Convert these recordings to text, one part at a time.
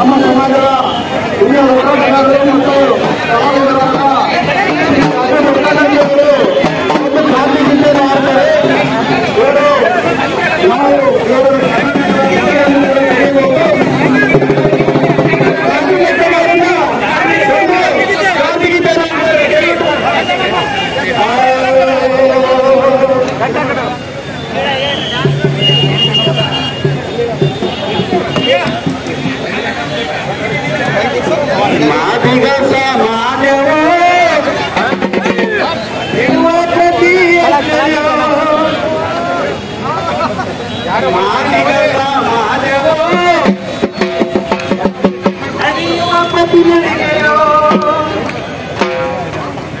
ನಮ್ಮ ಸಮಾಜದ ಹಿರಿಯ ಹೋರಾಟಗಾರರು ಮತ್ತು ಸಮಾಜದ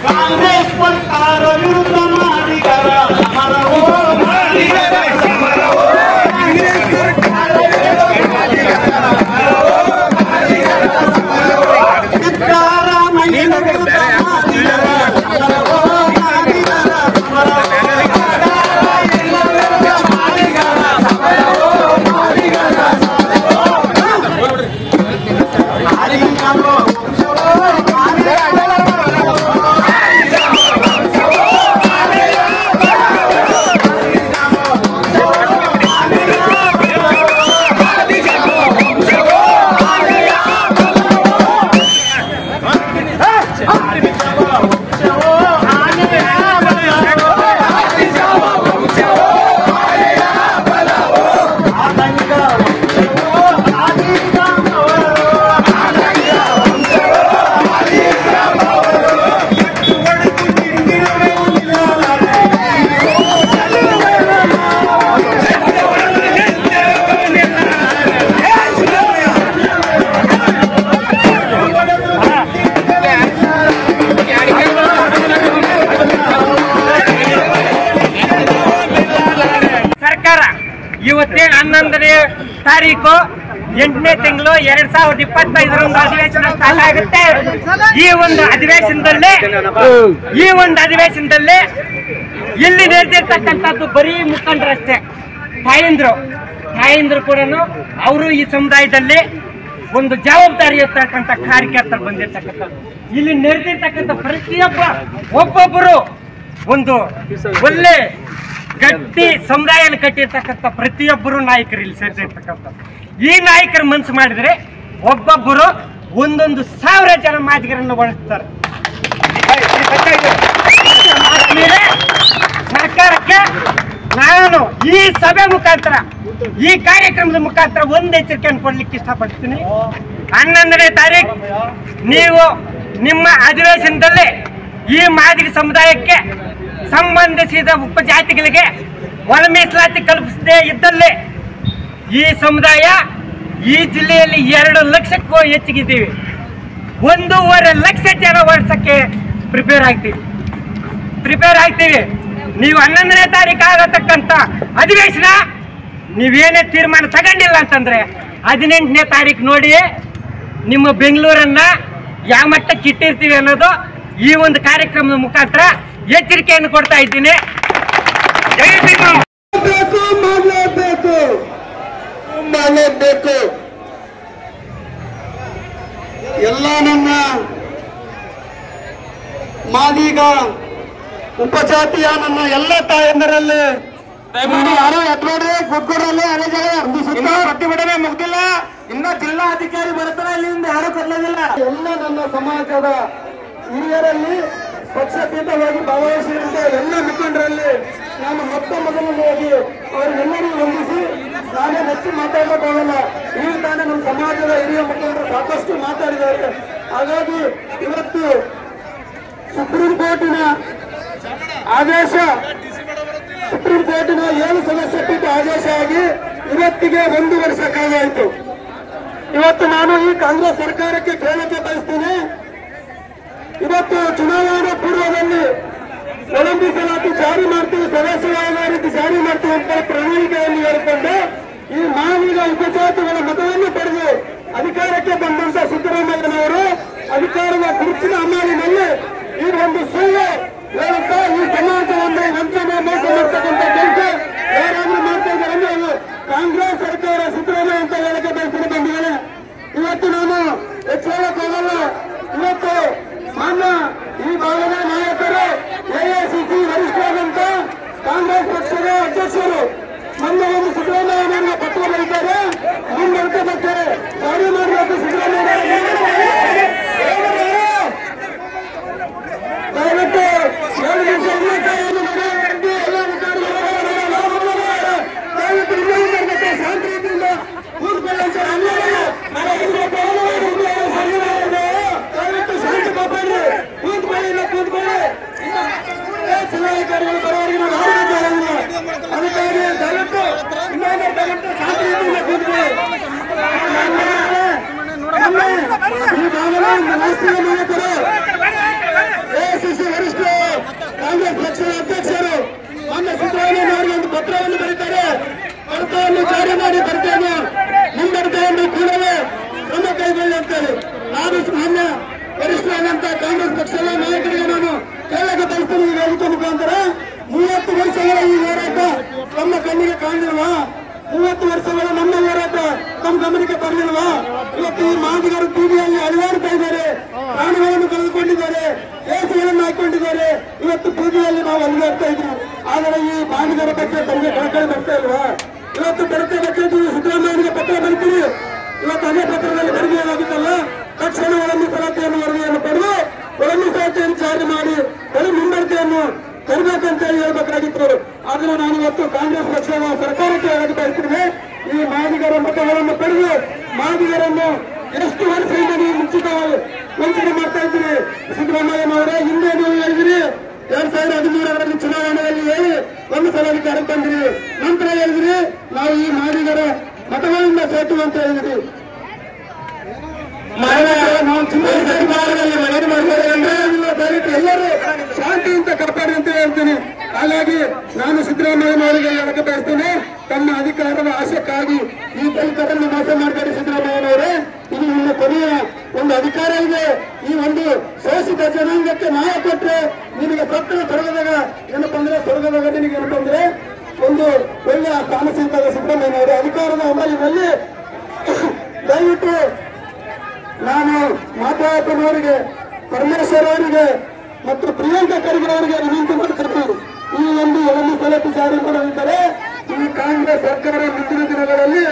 ಕಾಂಗ್ರೆಸ್ ಸರ್ಕಾರ ವಿರುದ್ಧ ಮಾಡಿದರ ಸಮರವೋ ಸಿದ್ದರಾಮಯ್ಯ ವಿರುದ್ಧ ಮಾಡಿದರ ಸಮರವೋ ಇವತ್ತೇನು 11ನೇ ತಾರೀಕು 8ನೇ ತಿಂಗಳು 2025 ಅಧಿವೇಶನ ಸ್ಟಾರ್ಟ್ ಆಗುತ್ತೆ. ಈ ಒಂದು ಅಧಿವೇಶನದಲ್ಲಿ ಇಲ್ಲಿ ನಡೆದಿರ್ತಕ್ಕಂಥದ್ದು ಬರೀ ಮುಖಂಡರಷ್ಟೇ, ತಾಯಂದ್ರು ಕೂಡ ಅವರು ಈ ಸಮುದಾಯದಲ್ಲಿ ಒಂದು ಜವಾಬ್ದಾರಿ ಇರ್ತಕ್ಕಂಥ ಕಾರ್ಯಕರ್ತರು ಬಂದಿರ್ತಕ್ಕಂಥದ್ದು. ಇಲ್ಲಿ ನಡೆದಿರ್ತಕ್ಕಂಥ ಒಬ್ಬೊಬ್ಬರು ಒಂದು ಒಳ್ಳೆ ಗಟ್ಟಿ ಸಮುದಾಯ ಕಟ್ಟಿರ್ತಕ್ಕಂಥ ಪ್ರತಿಯೊಬ್ಬರು ನಾಯಕರು ಇಲ್ಲಿ ಸೇರ್ತಿರ್ತಕ್ಕಂಥ. ಈ ನಾಯಕರು ಮನಸ್ಸು ಮಾಡಿದ್ರೆ ಒಬ್ಬೊಬ್ಬರು 1,000 ಜನ ಮಾದಿಗರನ್ನು ಬಳಸ್ತಾರೆ. ಸರ್ಕಾರಕ್ಕೆ ನಾನು ಈ ಸಭೆ ಮುಖಾಂತರ, ಈ ಕಾರ್ಯಕ್ರಮದ ಮುಖಾಂತರ ಒಂದು ಎಚ್ಚರಿಕೆಯನ್ನು ಕೊಡ್ಲಿಕ್ಕೆ ಇಷ್ಟಪಡ್ತೀನಿ. 11ನೇ ತಾರೀಕು ನೀವು ನಿಮ್ಮ ಅಧಿವೇಶನದಲ್ಲಿ ಈ ಮಾದಿಗ ಸಮುದಾಯಕ್ಕೆ ಸಂಬಂಧಿಸಿದ ಉಪಜಾತಿಗಳಿಗೆ ಒಳ ಮೀಸಲಾತಿ ಕಲ್ಪಿಸದೇ ಇದ್ದಲ್ಲಿ ಈ ಸಮುದಾಯ ಈ ಜಿಲ್ಲೆಯಲ್ಲಿ 2 ಲಕ್ಷಕ್ಕೂ ಹೆಚ್ಚಿಗಿದ್ದೀವಿ. 1.5 ಲಕ್ಷ ಜನ ಓಡಿಸಕ್ಕೆ ಪ್ರಿಪೇರ್ ಆಗ್ತೀವಿ. ನೀವು 11ನೇ ತಾರೀಕು ಆಗತಕ್ಕಂಥ ಅಧಿವೇಶನ ನೀವೇನೇ ತೀರ್ಮಾನ ತಗೊಂಡಿಲ್ಲ ಅಂತಂದ್ರೆ 18ನೇ ತಾರೀಕು ನೋಡಿ ನಿಮ್ಮ ಬೆಂಗಳೂರನ್ನ ಯಾವ ಮಟ್ಟಕ್ಕೆ ಇಟ್ಟಿರ್ತೀವಿ ಅನ್ನೋದು ಈ ಒಂದು ಕಾರ್ಯಕ್ರಮದ ಮುಖಾಂತರ ಎಚ್ಚರಿಕೆಯನ್ನು ಕೊಡ್ತಾ ಇದ್ದೀನಿ. ಮಾಡಲೇಬೇಕು. ಎಲ್ಲ ನನ್ನ ಮಾದಿಗ ಉಪಜಾತಿಯ ನನ್ನ ಎಲ್ಲ ತಾಯಂದರಲ್ಲಿ ಯಾರು ಎತ್ಬೇಡ್ರಿ, ಕೂತ್ಕೊಡ್ರಲ್ಲಿ ಅದೇ ಜಾಗ ಪ್ರತಿಭಟನೆ ಮುಗ್ದಿಲ್ಲ. ಇನ್ನ ಜಿಲ್ಲಾ ಅಧಿಕಾರಿ ಬರ್ತಾರೆ, ಇಲ್ಲಿಂದ ಯಾರು ಕದಲೋದಿಲ್ಲ. ಎಲ್ಲ ನನ್ನ ಸಮಾಜದ ಹಿರಿಯರಲ್ಲಿ ಪಕ್ಷಾತೀತವಾಗಿ ಭಾಗವಹಿಸಿದಂತ ಎಲ್ಲ ಮುಖಂಡರಲ್ಲಿ ನಾನು ಮೊದಲನೇದಾಗಿ ಅವರಿಗೆಲ್ಲರಿಗೂ ವಂದಿಸಿ ನಾನೇ ಹೆಚ್ಚು ಮಾತಾಡೋಕ್ಕಾಗಲ್ಲ. ಈಗ ತಾನೇ ನಮ್ಮ ಸಮಾಜದ ಹಿರಿಯ ಮುಖಂಡರು ಸಾಕಷ್ಟು ಮಾತಾಡಿದ್ದಾರೆ. ಹಾಗಾಗಿ ಇವತ್ತು ಸುಪ್ರೀಂ ಕೋರ್ಟಿನ ಆದೇಶ, ಸುಪ್ರೀಂ ಕೋರ್ಟಿನ 7 ಸದಸ್ಯ ಪೀಠ ಆದೇಶ ಆಗಿ ಇವತ್ತಿಗೆ 1 ವರ್ಷ ಕಾಲಾಯಿತು. ಇವತ್ತು ನಾನು ಈ ಕಾಂಗ್ರೆಸ್ ಸರ್ಕಾರಕ್ಕೆ ಕೇಳಕ್ಕೆ ಬಯಸ್ತೀನಿ. ಇವತ್ತು ಚುನಾವಣಾ ಪೂರ್ವದಲ್ಲಿ ಒಳ ಮೀಸಲಾತಿ ಜಾರಿ ಮಾಡ್ತೀವಿ, ಸದಸ್ಯ ರೀತಿ ಜಾರಿ ಮಾಡ್ತೀವಿ ಅಂತ ಪ್ರಣಾಳಿಕೆಯಲ್ಲಿ ಹೇಳಿಕೊಂಡು ಈ ಮಾದಿಗ ಉಪಜಾತಿಗಳ ಮತವನ್ನು ಪಡೆದು ಅಧಿಕಾರಕ್ಕೆ ಬಂದಂತ ಸಿದ್ದರಾಮಯ್ಯನವರು ಅಧಿಕಾರದ ಕುರ್ಚಿನ ಅಮಲಿನಲ್ಲಿ ಈ ಒಂದು ಸುಳ್ಳು ಹೇಳುತ್ತಾ ಈ ಸಮಾಜವನ್ನು ವಂಚನೆ ಮೋಸ ಮಾಡ್ತಕ್ಕಂಥ ಕೆಲಸ ಯಾರಾದ್ರೂ ಮಾಡ್ತಾ ಇದ್ದಾರೆ ಅಂದ್ರೆ ಅದು ಕಾಂಗ್ರೆಸ್ ಸರ್ಕಾರ ಸಿದ್ದರಾಮಯ್ಯ ಅಂತ ಹೇಳಕ್ಕೆ ಬಯಸ್ತೀನಿ ಬಂದಿದ್ದಾರೆ. ಇವತ್ತು ಅಧಿಕಾರಿಗಳು ಬರೋವರೆಗೆ ನಾವು ಯಾವುದೇ ಕೇಳೋದಿಲ್ಲ. ಅದಕ್ಕಾಗಿ ದಯವಿಟ್ಟು ಇನ್ನೊಂದು ದಯವಿಟ್ಟು ಶಾಂತಿಯಿಂದ ಕೂತ್ಕೊಳ್ಳಿ. ಈ ಭಾಗದ ರಾಷ್ಟ್ರೀಯ ನಾಯಕರು, ಎಐಸಿಸಿ ವರಿಷ್ಠರು, ಕಾಂಗ್ರೆಸ್ ಪಕ್ಷದ ಅಧ್ಯಕ್ಷರು ಮಾನ್ಯ ಸಿದ್ದರಾಮಯ್ಯ ಅವರಿಗೆ ಒಂದು ಪತ್ರವನ್ನು ಬರೀತಾರೆ. ಪತ್ರವನ್ನು ಜಾರಿ ಮಾಡಿ ಬರ್ತೇನೆ, ಮುಂಬರ್ತೇನೆ, ಕೂಡಲೇ ಕ್ರಮ ಕೈಗೊಳ್ಳಿ ಅಂತೇಳಿ ನಾನು ಮಾನ್ಯ ವರಿಷ್ಠರಾದಂತ ಕಾಂಗ್ರೆಸ್ ಪಕ್ಷದ ನಾಯಕರಿಗೆ ನಾನು ಕೇಳಕ್ಕೆ ಬಯಸ್ತೇನೆ. ಈ ವೇದಿಕೆ ಮುಖಾಂತರ 30 ವರ್ಷಗಳ ಈ ಹೋರಾಟ ತಮ್ಮ ಕಣ್ಣಿಗೆ ಕಾಣಲಿಲ್ವಾ? 30 ವರ್ಷಗಳ ನಮ್ಮ ಹೋರಾಟ ತಮ್ಮ ಗಮನಕ್ಕೆ ಬರಲಿಲ್ವಾ? ಇವತ್ತು ಈ ಮಾದಿಗರು ಬೀದಿಯಲ್ಲಿ ಅಲಿದಾಡ್ತಾ ಇದ್ದಾರೆ, ಪ್ರಾಣಗಳನ್ನು ಕಳೆದುಕೊಂಡಿದ್ದಾರೆ, ಕೇಸುಗಳನ್ನು ಹಾಕೊಂಡಿದ್ದಾರೆ. ಇವತ್ತು ಬೀದಿಯಲ್ಲಿ ನಾವು ಅಲಿದಾಡ್ತಾ ಇದ್ದೀವಿ. ಆದರೆ ಈ ಮಾದಿಗರ ಬಗ್ಗೆ ತಮಗೆ ಕಳಕಳಿ ಬರ್ತಾ ಇಲ್ವಾ? ಇವತ್ತು ಬರ್ತೇವೆ ಸಿದ್ದರಾಮಯ್ಯನಿಗೆ ಪತ್ರ ಬರೀತೀವಿ. ಇವತ್ತು ಅದೇ ಪತ್ರದಲ್ಲಿ ಬರೆಯಲಾಗುತ್ತಲ್ಲ, ತಕ್ಷಣ ಒಳಮೀಸಲಾತಿಯನ್ನು ವರದಿಯನ್ನು ಪಡೆದು ಒಳಮೀಸಲಾತಿಯನ್ನು ಜಾರಿ ಮಾಡಿ ಮುಂಬರ್ತಿಯನ್ನು ತರಬೇಕಂತ ಹೇಳ್ಬೇಕಾಗಿತ್ತು. ಆದ್ರೆ ನಾನು ಇವತ್ತು ಕಾಂಗ್ರೆಸ್ ಪಕ್ಷದ ಸರ್ಕಾರಕ್ಕೆ ಹೇಳಕ್ಕೆ ಬಯಸ್ತೇನೆ, ಈ ಮಾದಿಗರ ಮತಗಳನ್ನು ಪಡೆದು ಮಾದಿಗರನ್ನು ಎಷ್ಟು ವರ್ಷದಿಂದ ನೀವು ಮುಂಚಿತವಾಗಿ ವಂಚನೆ ಮಾಡ್ತಾ ಇದ್ದೀರಿ. ಸಿದ್ದರಾಮಯ್ಯನವರೇ, ಹಿಂದೆ ನೀವು ಹೇಳಿದಿರಿ 2013ರಲ್ಲಿ ಚುನಾವಣೆಯಲ್ಲಿ ಹೇಳಿ ಒಂದು ಸಲ ಅಧಿಕಾರಕ್ಕೆ ಬಂದಿರಿ. ನಂತರ ಹೇಳಿದ್ರಿ ನಾವು ಈ ಮಾದಿಗರ ಮತಗಳಿಂದ ಸೋತು ಅಂತ ಹೇಳಿದ್ರಿ. ನಾವು ಚುನಾವಣೆಯಲ್ಲಿ ಮನವಿ ಮಾಡ್ತಾರೆ ಅಂದ್ರೆ ದಯವಿಟ್ಟು ಎಲ್ಲರೂ ಶಾಂತಿಯಿಂದ ಕಾಪಾಡಿ ಅಂತ ಹೇಳ್ತೀನಿ. ಹಾಗಾಗಿ ನಾನು ಸಿದ್ದರಾಮಯ್ಯನವರಿಗೆ ಹೇಳಕ್ಕೆ ಬಯಸ್ತೇನೆ, ತಮ್ಮ ಅಧಿಕಾರದ ಆಶಕ್ಕಾಗಿ ಈ ದಲಿತರನ್ನು ಮೋಸ ಮಾಡಬೇಡಿ ಸಿದ್ದರಾಮಯ್ಯನವರೇ. ಇದು ನಿಮ್ಮ ಕೊನೆಯ ಒಂದು ಅಧಿಕಾರ ಇದೆ. ಈ ಒಂದು ಶೋಷಿತ ಜನಾಂಗಕ್ಕೆ ನ್ಯಾಯ ಕೊಟ್ಟರೆ ನಿನಗೆ ಸತ್ತದ ಸ್ವರ್ಗದಾಗ ಏನಪ್ಪಂದ್ರೆ ಸ್ವರ್ಗದಾಗ ನಿನಗೆ ಏನಪ್ಪಂದ್ರೆ ಒಂದು ಒಳ್ಳೆಯ ಸ್ಥಾನ ಸಿಗ್ತದೆ. ಸಿದ್ದರಾಮಯ್ಯನವರು ಅಧಿಕಾರದ ಅಮಲಿನಲ್ಲಿ ದಯವಿಟ್ಟು ನಾನು ಮಾತಾಡೋರಿಗೆ, ಪರಮೇಶ್ವರ್ ಅವರಿಗೆ ಮತ್ತು ಪ್ರಿಯಾಂಕಾ ಖರ್ಗೆ ಅವರಿಗೆ ವಿನಂತಿ ಮಾಡ್ತಿರ್ತೀನಿ. ಈ ಒಂದು ಒಳಮೀಸಲಾತಿ ಜಾರಿ ಮಾಡದಿದ್ದರೆ ಈ ಕಾಂಗ್ರೆಸ್ ಸರ್ಕಾರ ಮುಂದಿನ ದಿನಗಳಲ್ಲಿ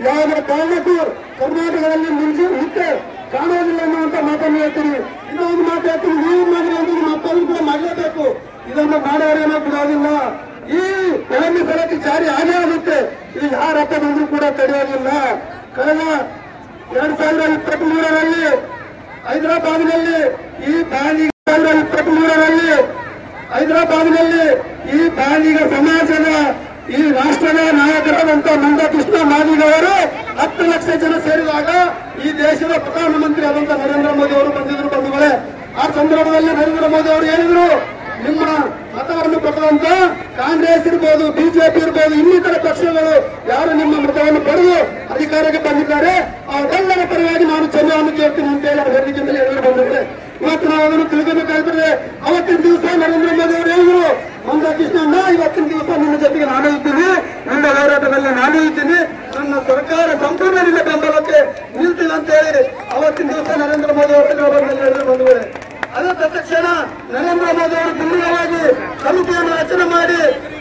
ಯಾವುದೇ ಕಾರಣಕ್ಕೂ ಕರ್ನಾಟಕದಲ್ಲಿ ನಿಂತೆ ಕಾಣುವುದಿಲ್ಲ ಅನ್ನುವಂತ ಮಾತನ್ನು ಹೇಳ್ತೀನಿ. ಇನ್ನೊಂದು ಮಾತು ಹೇಳ್ತೀನಿ, ನೀವು ಮಾಡಿದ್ರೆ ಮತ್ತೊಂದು ಕೂಡ ಮಾಡಲೇಬೇಕು. ಇದನ್ನು ಮಾಡೋರೇನೋ ಬಿಡೋದಿಲ್ಲ. ಈ ಒಳಮೀಸಲಾತಿ ಜಾರಿ ಆಗೇ ಆಗುತ್ತೆ. ಇದು ಯಾರಪ್ಪ ಬಂದರೂ ಕೂಡ ತಡೆಯೋದಿಲ್ಲ. ಕಳೆದ 2023ರಲ್ಲಿ ಹೈದರಾಬಾದ್ನಲ್ಲಿ ಈ ಬಾಲಿಗ ಸಮಾಜದ ಈ ರಾಷ್ಟ್ರದ ನಾಯಕರಾದಂತ ನಂದಕೃಷ್ಣ ಮಾದಿಗವರು 10 ಲಕ್ಷ ಜನ ಸೇರಿದಾಗ ಈ ದೇಶದ ಪ್ರಧಾನಮಂತ್ರಿ ಆದಂತ ನರೇಂದ್ರ ಮೋದಿ ಅವರು ಬಂದಿದ್ರು ಬಂಧುಗಳೇ. ಆ ಸಂದರ್ಭದಲ್ಲಿ ನರೇಂದ್ರ ಮೋದಿ ಅವರು ಹೇಳಿದ್ರು, ನಿಮ್ಮ ಮತವನ್ನು ಕೊಟ್ಟಂತ ಕಾಂಗ್ರೆಸ್ ಇರ್ಬೋದು, ಬಿಜೆಪಿ ಇರ್ಬೋದು, ಇನ್ನಿತರ ಪಕ್ಷಗಳು ಯಾರು ನಿಮ್ಮ ಮತವನ್ನು ಪಡೆದು ಅಧಿಕಾರಕ್ಕೆ ಬಂದಿದ್ದಾರೆ ಅವರೆಲ್ಲರ ಪರವಾಗಿ ನಾನು ಚಂದ್ರವನ್ನು ಕೇಳ್ತೀನಿ ಅಂತ ಹೇಳಿ ವೇದಿಕೆಯಲ್ಲಿ ಹೇಳಿ ಬಂದಿದ್ದೆ. ಇವತ್ತು ನಾವು ಅದನ್ನು ತಿಳ್ಕೋಬೇಕಾಗ್ತದೆ. ಅವತ್ತಿನ ದಿವಸ ನರೇಂದ್ರ ಮೋದಿ ಅವರು ಹೇಳಿದ್ರು, ಮಂದಕೃಷ್ಣಣ್ಣ, ಇವತ್ತಿನ ದಿವಸ ನಿಮ್ಮ ಜೊತೆಗೆ ನಾನು ಇದ್ದೀನಿ, ನನ್ನ ಹೋರಾಟದಲ್ಲಿ ನಾನು ಇದ್ದೀನಿ, ನನ್ನ ಸರ್ಕಾರ ಸಂಪೂರ್ಣ ನಿನ್ನ ಬೆಂಬಲಕ್ಕೆ ನಿಲ್ತೀನಿ ಅಂತ ಹೇಳಿ ಅವತ್ತಿನ ದಿವಸ ನರೇಂದ್ರ ಮೋದಿ ಅವರು ಹೇಳಿದ್ರು ಬಂಧುಗಳೇ. ಅದೇ ತಕ್ಷಣ ನರೇಂದ್ರ ಮೋದಿ ಅವರು ದಿಲ್ಲಿಯಾಗಿ ಸಮಿತಿಯನ್ನು ರಚನೆ ಮಾಡಿ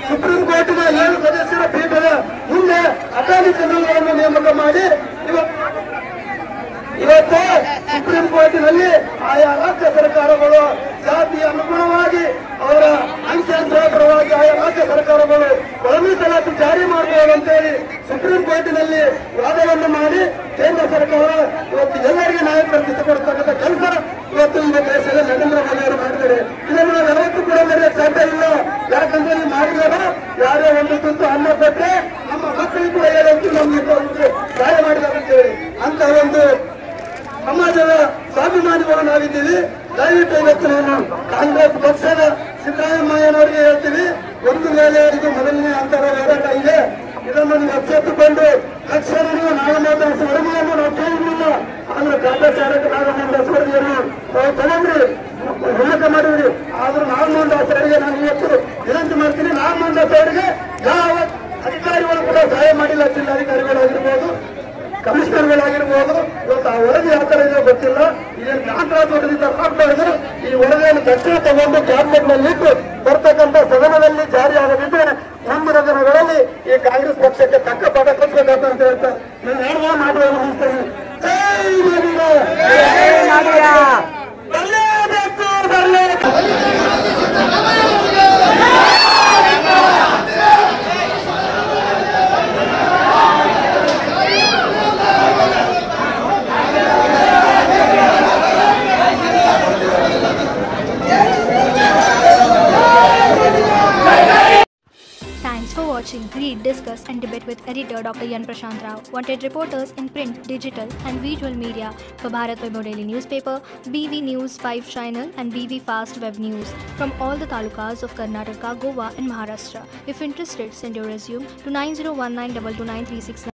ಸುಪ್ರೀಂ ಕೋರ್ಟ್ನ 7 ಸದಸ್ಯರ ಪೀಠದ ಮುಂದೆ ಅಟಾರ್ನಿ ಜನರಲ್ಗಳನ್ನು ನೇಮಕ ಮಾಡಿ ಇವತ್ತು ಸುಪ್ರೀಂ ಕೋರ್ಟಿನಲ್ಲಿ ಆಯಾ ರಾಜ್ಯ ಸರ್ಕಾರಗಳು ಜಾತಿಯ ಅನುಗುಣವಾಗಿ ಅವರ ಅಂಕಿಅಂಶಗಳ ಪರವಾಗಿ ಆಯಾ ರಾಜ್ಯ ಸರ್ಕಾರಗಳು ಒಳಮೀಸಲಾತಿ ಜಾರಿ ಮಾಡಬಹುದು ಅಂತೇಳಿ ಸುಪ್ರೀಂ ಕೋರ್ಟಿನಲ್ಲಿ ವಾದವನ್ನು ಮಾಡಿ ಕೇಂದ್ರ ಸರ್ಕಾರ ಇವತ್ತು ಎಲ್ಲರಿಗೆ ನ್ಯಾಯ ಕಲ್ಪಿಸಿಕೊಡ್ತಕ್ಕಂಥ ಕೆಲಸ ಇವತ್ತು ಈ ದೇಶದ ನರೇಂದ್ರ ಮೋದಿ ಅವರು ಮಾಡಿದ್ದಾರೆ. ಇದನ್ನು ನಾವು ಯಾವತ್ತೂ ಕೂಡ ನಡೆಯಕ್ಕೆ ಸಾಧ್ಯ ಇಲ್ಲ. ಯಾಕಂದ್ರೆ ಈ ಮಾಡಿದಾರ ಯಾರೇ ಒಂದು ತುತ್ತು ಅನ್ನ ಕೊಟ್ಟರೆ ನಮ್ಮ ಮಕ್ಕಳಿಗೆ ಕೂಡ ಹೇಳೋದು ನಮ್ಗೆ ಸಹಾಯ ಮಾಡಿದ್ದಾರೆ ಅಂತೇಳಿ ಅಂತ ಒಂದು ಸಮಾಜದ ಸ್ವಾಭಿಮಾನಿಗಳು ನಾವಿದ್ದೀವಿ. ದಯವಿಟ್ಟು ಇವತ್ತು ನಾನು ಕಾಂಗ್ರೆಸ್ ಪಕ್ಷದ ಸಿದ್ದರಾಮಯ್ಯನವರಿಗೆ ಹೇಳ್ತೀವಿ, ಒಂದು ವೇಳೆ ಇದು ಮೊದಲನೇ ಹಂತದ ಹೋರಾಟ ಇದೆ, ಇದನ್ನು ನೀವು ಎಚ್ಚೆತ್ತುಕೊಂಡು ತಕ್ಷಣ ನೀವು ನಾಗಮಂಡಲ ವರದಿಯನ್ನು ನಾವು ಕೇಳಲಿಲ್ಲ. ಆದ್ರೆ ಕಾಟಾಚಾರಕ್ಕೆ ನಾಗಮಂಡಲ ವರದಿಯನ್ನು ನಾವು ತಗೊಂಡ್ರಿ, ನೇಮಕ ಮಾಡಿದ್ರಿ. ಆದ್ರೂ ನಾಗಮಂಡಲ ಅವರಿಗೆ ನಾನು ಇವತ್ತು ವಿನಂತಿ ಮಾಡ್ತೀನಿ, ನಾಗಮಂಡಲ ಅವರಿಗೆ ಯಾವ ಅಧಿಕಾರಿಗಳು ಕೂಡ ಸಹಾಯ ಮಾಡಿಲ್ಲ. ಜಿಲ್ಲಾಧಿಕಾರಿಗಳಾಗಿರ್ಬೋದು, ಕಮಿಷನರ್ಗಳಾಗಿರ್ಬೋದು. ಇವತ್ತು ಆ ವರದಿ ಯಾವ ತರ ಇದೆಯೋ ಗೊತ್ತಿಲ್ಲ. ಇದೇನು ಕಾಂಟ್ರಾಕ್ಟ್ ವರದಿಯಿಂದ ಮಾಡ್ತಾ ಇದ್ರು. ಈ ವರದಿಯನ್ನು ತಕ್ಷಣ ತಗೊಂಡು ಕ್ಯಾಬಿನೆಟ್ ನಲ್ಲಿ ಇಟ್ಟು ಬರ್ತಕ್ಕಂಥ ಸದನದಲ್ಲಿ ಜಾರಿ ಆಗದಿದ್ದರೆ ಮುಂದಿನ ದಿನಗಳಲ್ಲಿ ಈ ಕಾಂಗ್ರೆಸ್ ಪಕ್ಷಕ್ಕೆ ತಕ್ಕ ಪಾಠ ಕಲಿಸಬೇಕಂತ ಅಂತ ಹೇಳ್ತಾ ನಾನು ಹೇಳುವ ಮಾತುಗಳನ್ನು ಮುಗಿಸ್ತೇನೆ. ಬರಲೇಬೇಕು, ಬರಲೇಬೇಕು. Thanks for watching. Read, discuss and debate with editor Dr. Yan Prashant Rao. Wanted reporters in print, digital and visual media for Bharat Vaibhav Daily Newspaper, BV News 5 Channel and BV Fast Web News from all the talukas of Karnataka, Goa and Maharashtra. If interested, send your resume to 9019229369.